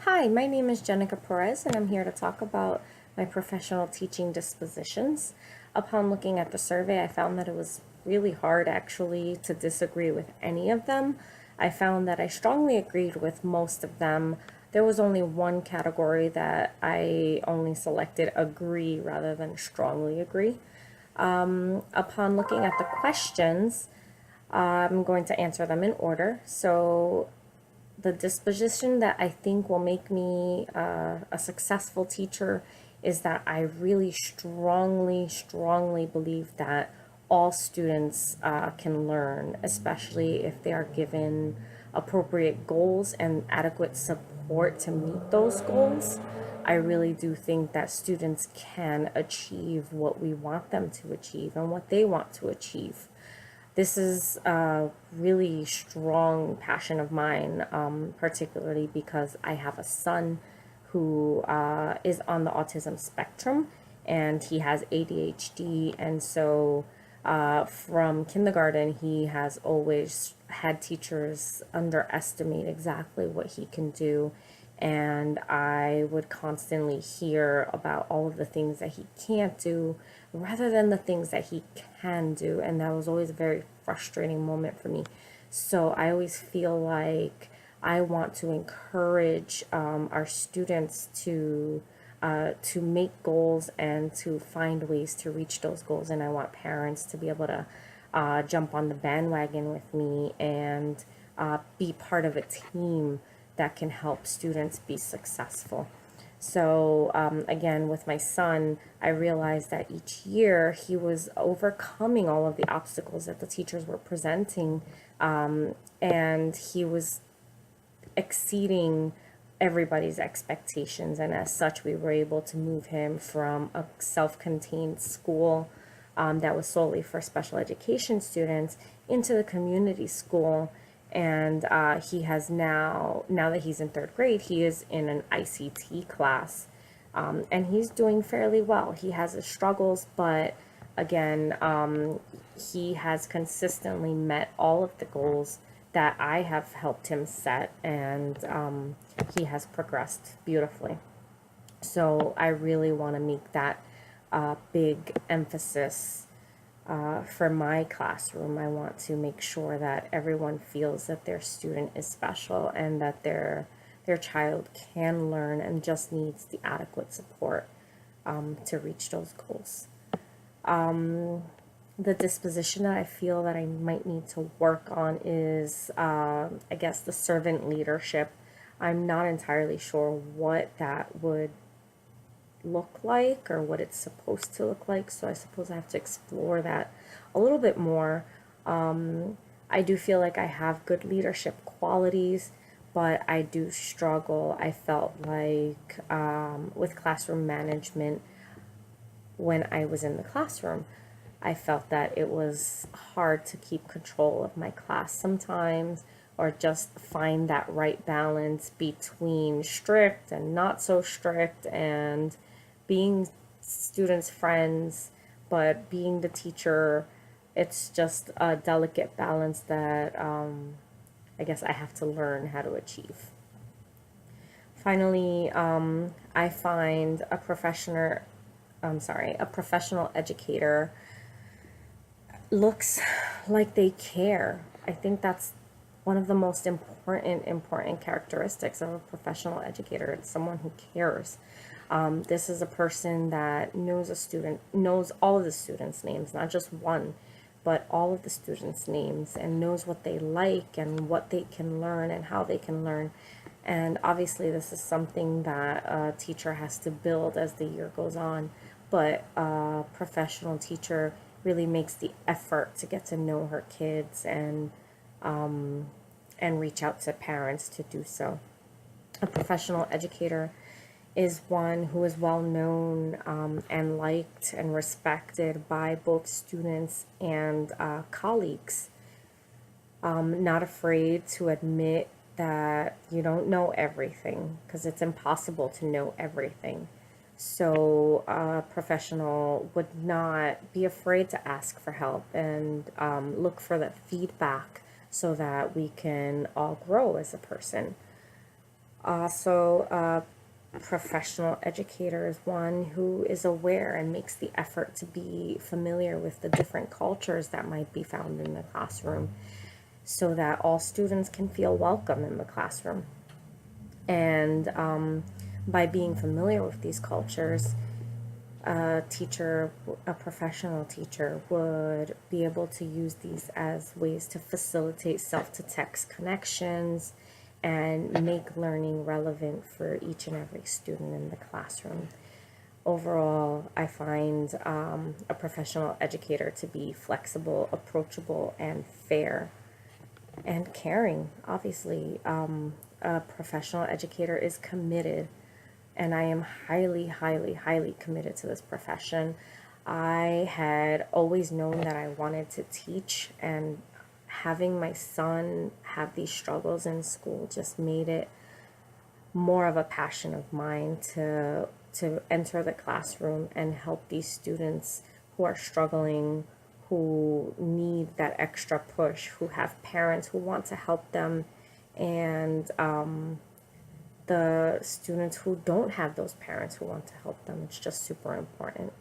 Hi, my name is Jenica Perez, and I'm here to talk about my professional teaching dispositions. Upon looking at the survey, I found that it was really hard actually to disagree with any of them. I found that I strongly agreed with most of them. There was only one category that I only selected agree rather than strongly agree. Upon looking at the questions, I'm going to answer them in order. So the disposition that I think will make me a successful teacher is that I really strongly believe that all students can learn, especially if they are given appropriate goals and adequate support to meet those goals. I really do think that students can achieve what we want them to achieve and what they want to achieve. This is a really strong passion of mine, particularly because I have a son who is on the autism spectrum and he has ADHD. And so from kindergarten, he has always had teachers underestimate exactly what he can do. And I would constantly hear about all of the things that he can't do rather than the things that he can do. And that was always a very frustrating moment for me. So I always feel like I want to encourage our students to make goals and to find ways to reach those goals. And I want parents to be able to jump on the bandwagon with me and be part of a team that can help students be successful. So again, with my son, I realized that each year he was overcoming all of the obstacles that the teachers were presenting, and he was exceeding everybody's expectations. And as such, we were able to move him from a self-contained school that was solely for special education students into the community school. And he has now that he's in third grade, he is in an ICT class, and he's doing fairly well. He has his struggles, but again, he has consistently met all of the goals that I have helped him set, and he has progressed beautifully. So I really want to make that big emphasis for my classroom. I want to make sure that everyone feels that their student is special and that their child can learn and just needs the adequate support to reach those goals. The disposition that I feel that I might need to work on is, I guess, the servant leadership. I'm not entirely sure what that would look like or what it's supposed to look like, so I suppose I have to explore that a little bit more. I do feel like I have good leadership qualities, but I do struggle. I felt like with classroom management, when I was in the classroom, I felt that it was hard to keep control of my class sometimes, or just find that right balance between strict and not so strict, and being students' friends, but being the teacher. It's just a delicate balance that I guess I have to learn how to achieve. Finally, I find a professional educator looks like they care. I think that's one of the most important characteristics of a professional educator. It's someone who cares. This is a person that knows all of the students' names, not just one, but all of the students' names, and knows what they like and what they can learn and how they can learn. And obviously, this is something that a teacher has to build as the year goes on, but a professional teacher really makes the effort to get to know her kids and reach out to parents to do so. A professional educator is one who is well known and liked and respected by both students and colleagues. Not afraid to admit that you don't know everything, because it's impossible to know everything. So a professional would not be afraid to ask for help and look for the feedback so that we can all grow as a person. Also, a professional educator is one who is aware and makes the effort to be familiar with the different cultures that might be found in the classroom so that all students can feel welcome in the classroom. And by being familiar with these cultures, a professional teacher would be able to use these as ways to facilitate self-to-text connections and make learning relevant for each and every student in the classroom. Overall, I find a professional educator to be flexible, approachable, and fair and caring. Obviously, a professional educator is committed, and I am highly, highly, highly committed to this profession. I had always known that I wanted to teach, and having my son have these struggles in school just made it more of a passion of mine to enter the classroom and help these students who are struggling, who need that extra push, who have parents who want to help them, and the students who don't have those parents who want to help them. It's just super important.